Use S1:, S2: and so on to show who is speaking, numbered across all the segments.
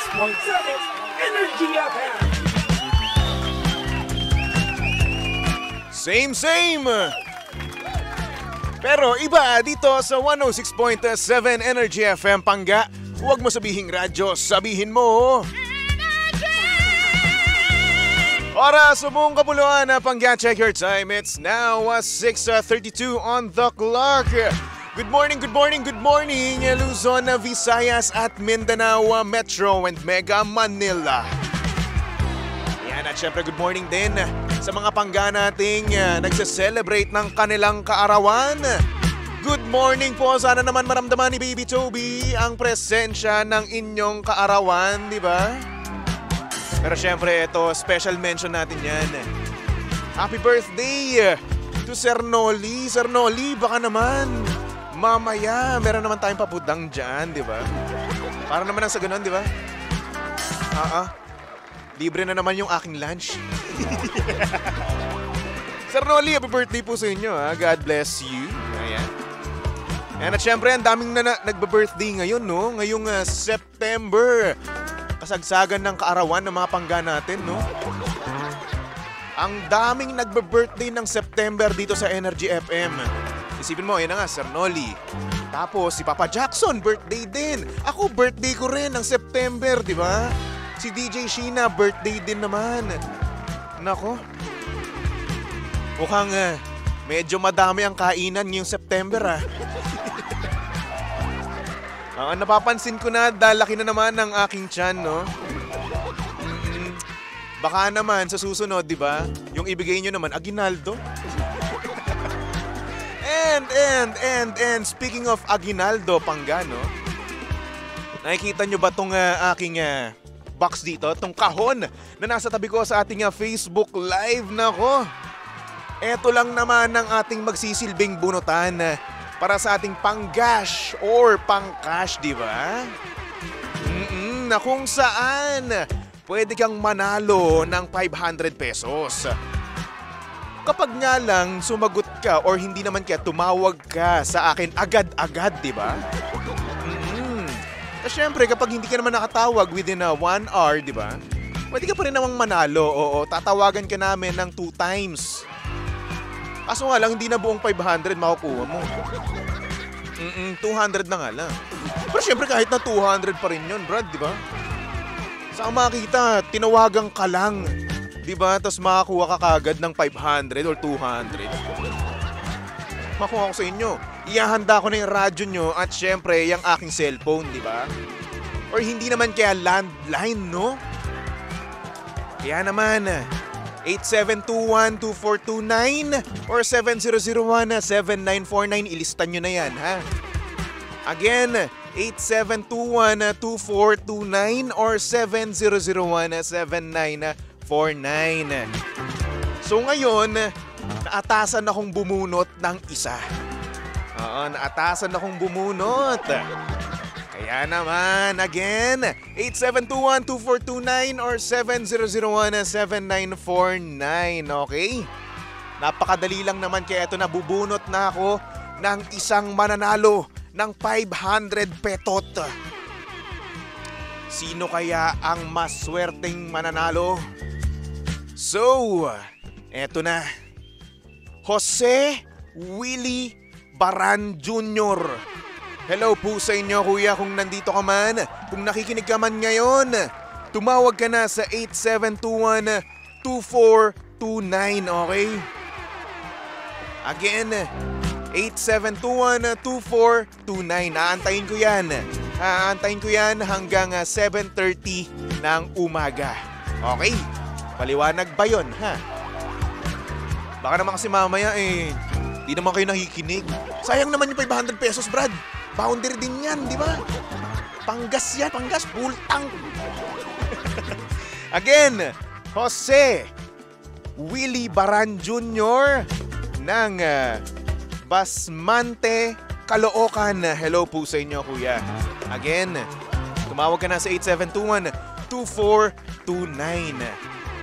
S1: Energy FM.
S2: Same. Pero iba dito sa 106.7 Energy FM Pangga. Huwag mo sabihing radyo, sabihin mo oras sa buong kapuluan na Pangga. Check your time. It's now 6:32 on the clock. Good morning, Luzon, Visayas at Mindanao, Metro and Mega Manila. Yan at syempre good morning din sa mga Pangga nating nagse-celebrate ng kanilang kaarawan. Good morning po. Sana naman maramdaman ni Baby Toby ang presensya ng inyong kaarawan, di ba? Pero syempre ito, special mention natin yan. Happy birthday to Sir Noli. Sir Noli, baka naman mamaya meron naman tayong papudang dyan, di ba? Para naman ang sa ganun, di ba? Libre na naman yung aking lunch. Sir Noli, happy birthday po sa inyo, ha? God bless you. Ayan. At syempre, ang daming nagbe-birthday ngayon, no? Ngayong September. Kasagsagan ng kaarawan ng mga Pangga natin, no? Ang daming nagbe-birthday ng September dito sa Energy FM. Isipin mo, yan na nga, Sir Noli. Tapos si Papa Jackson, birthday din. Ako, birthday ko rin ng September, di ba? Si DJ Sheena, birthday din naman. Nako. Mukhang medyo madami ang kainan ngayong September, napapansin ko na dalaki na naman ng aking tiyan, no? Baka naman sa susunod, di ba? Yung ibigay nyo naman, aginaldo. And speaking of aginaldo, Pangga, no? Nakikita nyo ba tong aking box dito? Tong kahon na nasa tabi ko sa ating Facebook Live. Nako, eto lang naman ang ating magsisilbing bunutan para sa ating panggash or pangcash, di ba? Na kung saan pwede kang manalo ng 500 pesos. Kapag nga lang sumagot ka or hindi naman kaya tumawag ka sa akin agad-agad, di ba? Siyempre, kapag hindi ka naman nakatawag within 1 hour, di ba? Pwede ka pa rin namang manalo. Oo, tatawagan ka namin ng 2 times. Kaso nga lang, hindi na buong 500 makukuha mo. 200 na nga lang. Pero syempre kahit na 200 pa rin yun, Brad, di ba? Saan makikita, tinawagan ka lang, di ba? Tapos makakuha ka kagad ng 500 or 200. Makuha ko sa inyo. Ihahanda ko na yung radyo nyo at syempre yung aking cellphone, di ba? Or hindi naman kaya landline, no? Kaya naman, 8721-2429 or 7001-7949. Ilistan nyo na yan, ha? Again, 8721-2429 or 7001-7949. So ngayon, naatasan akong bumunot ng isa. Naatasan akong bumunot. Kaya naman, again, 8721-2429 or 7001-7949, okay? Napakadali lang naman kaya ito, nabubunot na ako ng isang mananalo ng 500 petot. Sino kaya ang mas swerteng mananalo? So, eto na. Jose Willie Baran Jr. Hello po sa inyo, kuya, kung nandito ka man, kung nakikinig ka man ngayon, tumawag ka na sa 8721-2429, okay? Again, 8721-2429. Aantayin ko yan. Aantayin ko yan hanggang 7:30 ng umaga. Okay? Paliwanag ba yun, ha? Baka naman kasi mamaya di naman kayo nakikinig. Sayang naman yung 500 pesos, Brad. Boundary din yan, di ba? Panggas yan, panggas, full tank. Again, Jose Willie Baran Jr. ng Basmante, Caloocan. Hello po sa inyo, kuya. Again, tumawag ka na sa 8721-2429.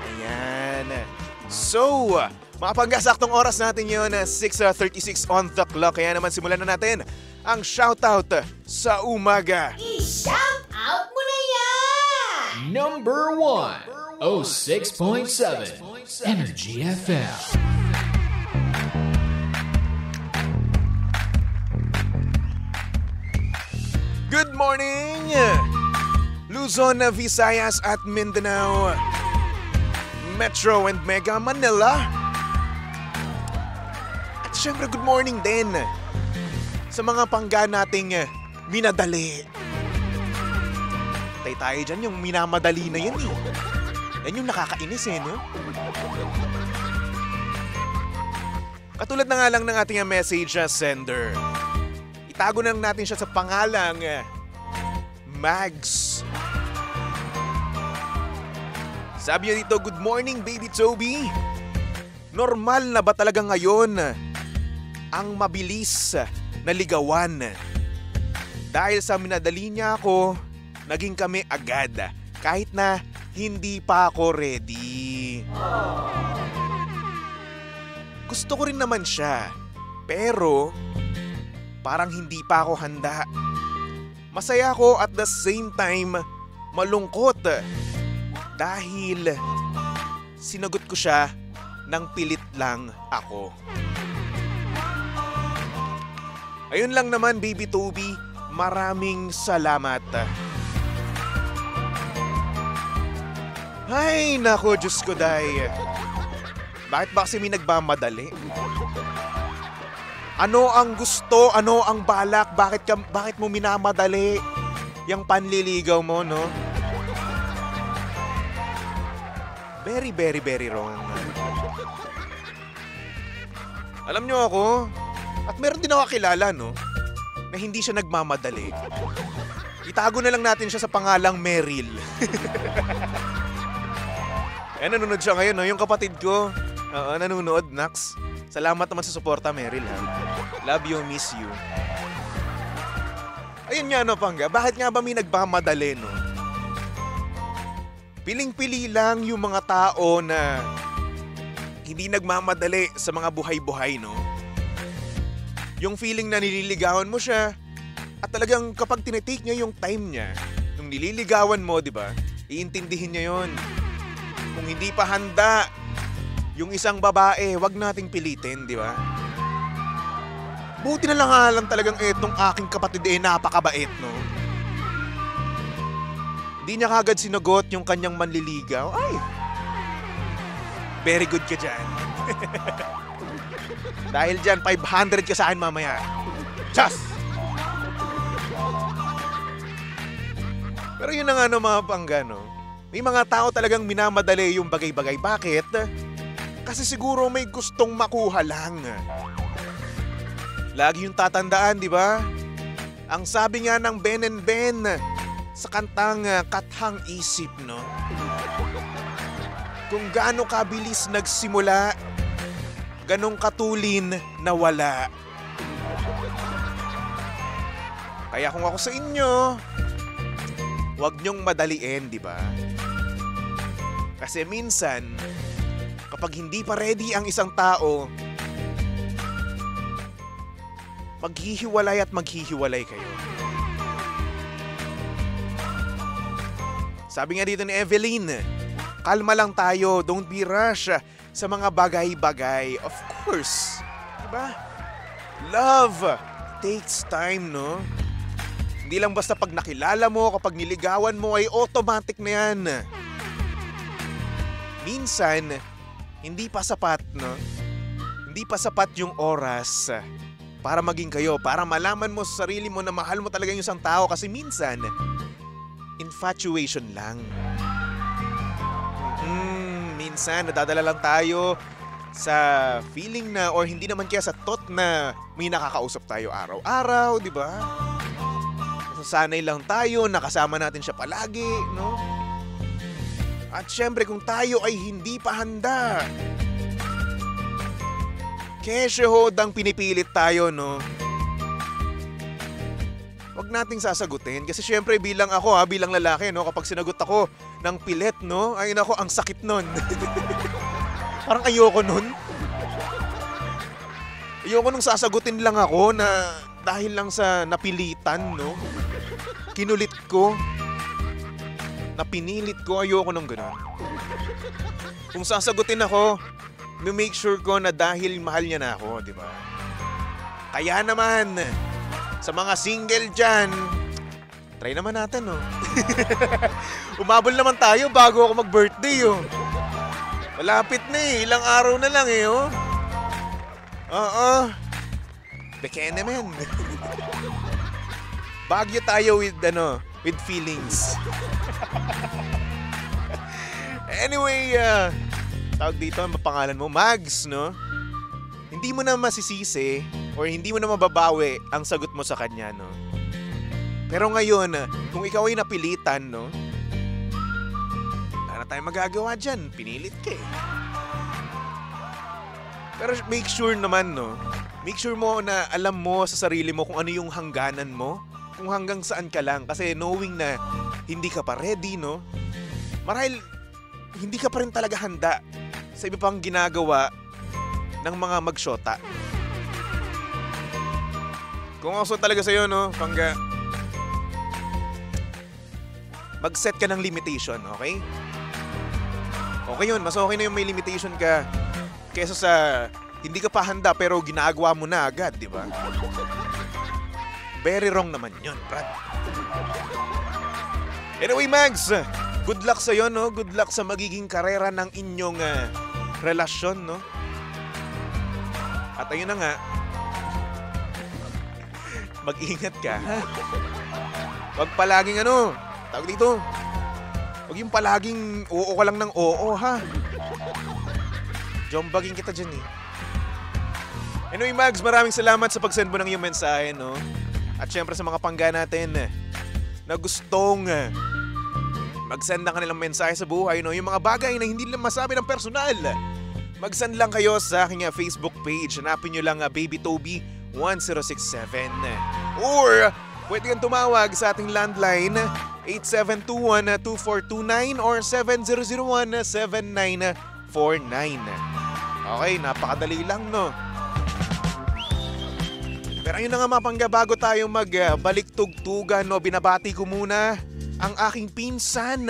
S2: Ayan. So, mga panggasaktong oras natin yun, 6:36 on the clock. Kaya naman simulan na natin ang shoutout sa umaga.
S3: I-shout out mo na yan!
S1: Number 1, 06.7 Energy FM.
S2: Good morning, Luzon, Visayas at Mindanao, Metro and Mega Manila. At syempre good morning din sa mga pangga nating minadali. Tay tayo dyan, yung minamadali na yan eh. Yan yung nakakainis eh, no? Katulad na nga lang ng ating message sender. Itago na lang natin siya sa pangalang Mags. Sabi niya dito, good morning baby Toby. Normal na ba talaga ngayon ang mabilis na ligawan? Dahil sa minadali niya ako, naging kami agad kahit na hindi pa ako ready. Gusto ko rin naman siya, pero parang hindi pa ako handa. Masaya ako at the same time malungkot dahil sinagot ko siya nang pilit lang ako. Ayun lang naman baby Toby, maraming salamat. Ay nako, Diyos ko day. Bakit ba kasi may nagmamadali? Ano ang gusto? Ano ang balak? Bakit mo minamadali yung panliligaw mo, no? Very, very, very wrong. Alam nyo ako, at meron din ako kilala, no? Na hindi siya nagmamadali. Itago na lang natin siya sa pangalang Meryl. Nanonood siya ngayon, no? Yung kapatid ko. Oo, nanonood, Nax. Salamat naman sa suporta, Meryl, ha? Love you, miss you. Ayun nga, no, Pangga. Bakit nga ba may nagmamadali, no? Piling-pili lang yung mga tao na hindi nagmamadali sa mga buhay-buhay, no? Yung feeling na nililigawan mo siya at talagang kapag tinitake niya yung time niya, nung nililigawan mo, di ba? Iintindihin niya yon. Kung hindi pa handa yung isang babae, wag nating pilitin, di ba? Buti na lang talagang etong aking kapatid napakabait, no? Di niya kagad sinagot yung kanyang manliligaw. Ay! Very good ka dyan. Dahil dyan, 500 ka sa akin mamaya. Just! Pero yun na nga, no, mga Pangga, no? May mga tao talagang minamadali yung bagay-bagay. Bakit? Kasi siguro may gustong makuha lang. Lagi yung tatandaan, di ba? Ang sabi nga ng Ben and Ben sa kantang Kathang Isip, no? Kung gaano kabilis nagsimula, ganong katulin nawala. Kaya kung ako sa inyo, wag niyong madaliin, di ba? Kasi minsan, kapag hindi pa ready ang isang tao, maghihiwalay at maghihiwalay kayo. Sabi nga dito ni Evelyn, kalma lang tayo, don't be rush sa mga bagay-bagay. Of course, diba? Love takes time, no? Hindi lang basta pag nakilala mo, kapag niligawan mo ay automatic na yan. Minsan, hindi pa sapat, no? Hindi pa sapat yung oras para maging kayo, para malaman mo sa sarili mo na mahal mo talaga yung isang tao kasi minsan, infatuation lang. Minsan, nadadala lang tayo sa feeling na or hindi naman kaya sa thought na may nakakausap tayo araw-araw, di ba? Nasasanay lang tayo, nakasama natin siya palagi, no? At syempre kung tayo ay hindi pa handa, kesyo hodang pinipilit tayo, no? Wag nating sasagutin kasi syempre bilang ako, bilang lalaki, no, kapag sinagot ako ng pilit, no, ay nako, ang sakit nun. Parang ayoko nun. Ayoko nung sasagutin lang ako na dahil lang sa napilitan, no? Kinulit ko. na pinilit ko, ayoko nung ganun. Kung sasagutin ako, make sure ko na dahil mahal niya na ako, di ba? Kaya naman, sa mga single dyan, try naman natin, no? Umabol naman tayo bago ako mag-birthday, oh. Malapit na eh, ilang araw na lang eh, oh. Oo. Bekene men. Bagyo tayo with feelings. Anyway, tawag dito, ang pangalan mo, Mags, no? Hindi mo na masisisi or hindi mo na mababawi ang sagot mo sa kanya, no? Pero ngayon, kung ikaw ay napilitan, no? Wala na tayong magagawa dyan. Pinilit ka eh. Pero make sure naman, no? Make sure mo na alam mo sa sarili mo kung ano yung hangganan mo. Kung hanggang saan ka lang. Kasi knowing na hindi ka pa ready, no? Marahil, hindi ka pa rin talaga handa sa iba pang ginagawa ng mga magsyota. Kung gusto talaga sa'yo, no, Pangga, mag-set ka ng limitation, okay? Okay yun, mas okay na yung may limitation ka kesa sa hindi ka pa handa pero ginagawa mo na agad, di ba? Very wrong naman yun, Brad. Anyway, Mags, good luck sa'yo, no? Good luck sa magiging karera ng inyong relasyon, no? At ayun na nga, mag-ingat ka, ha? Huwag palaging tawag dito, huwag yung palaging oo ka lang ng oo, ha? Jombagin kita dyan, eh. Anyway, Mags, maraming salamat sa pag-send mo ng iyong mensahe, no? At syempre sa mga pangga natin na gustong mag-send ng kanilang mensahe sa buhay, no? Yung mga bagay na hindi lang masabi ng personal. Mag-send lang kayo sa aking Facebook page. Hanapin nyo lang Baby Toby 1067. Or pwede kang tumawag sa ating landline 8721-2429 or 7001-7949. Okay, napakadali lang, no? Pero ayun na nga mga pangga, bago tayo magbalik tugtugan, no, binabati ko muna ang aking pinsan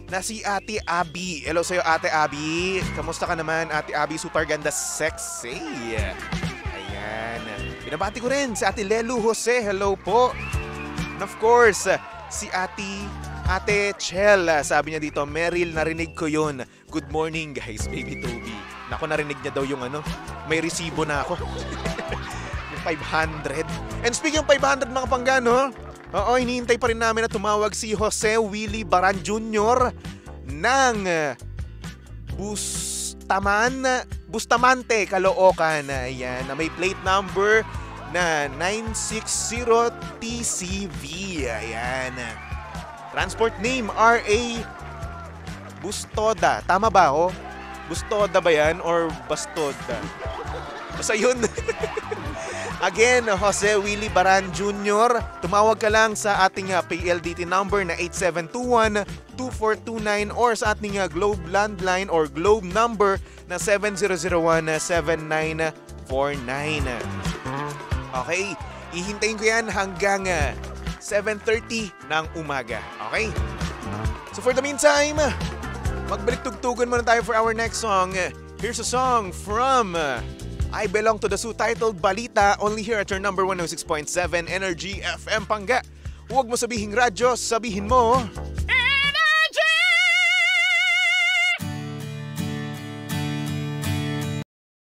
S2: na si Ate Abby. Hello sa'yo, Ate Abby. Kamusta ka naman, Ate Abby? Super ganda, sexy. Ayan. Binabati ko rin si Ate Lelu Jose. Hello po. And of course, si Ate Chel. Sabi niya dito, Meryl, narinig ko yun. Good morning, guys, Baby Toby. Naku, narinig niya daw yung may resibo na ako. 500. And speaking of 500 mga pangga, no? Oo, hinihintay pa rin namin na tumawag si Jose Willie Baran Jr. ng Bustamante, Caloocan. Ayan, na may plate number na 960TCV. Ayan. Transport name, R.A. Bustoda. Tama ba ako? Bustoda ba yan? Or Bastoda? Basta yun. Again, Jose Willie Baran Jr., tumawag ka lang sa ating PLDT number na 8721-2429 or sa ating Globe landline or Globe number na 7001-7949. Okay, ihintayin ko yan hanggang 7:30 ng umaga. Okay? So for the meantime, magbalik tugtugan muna tayo for our next song. Here's a song from I Belong to the Zoo titled Balita, only here at your number 106.7 Energy FM Pangga. Huwag mo sabihing radyo, sabihin mo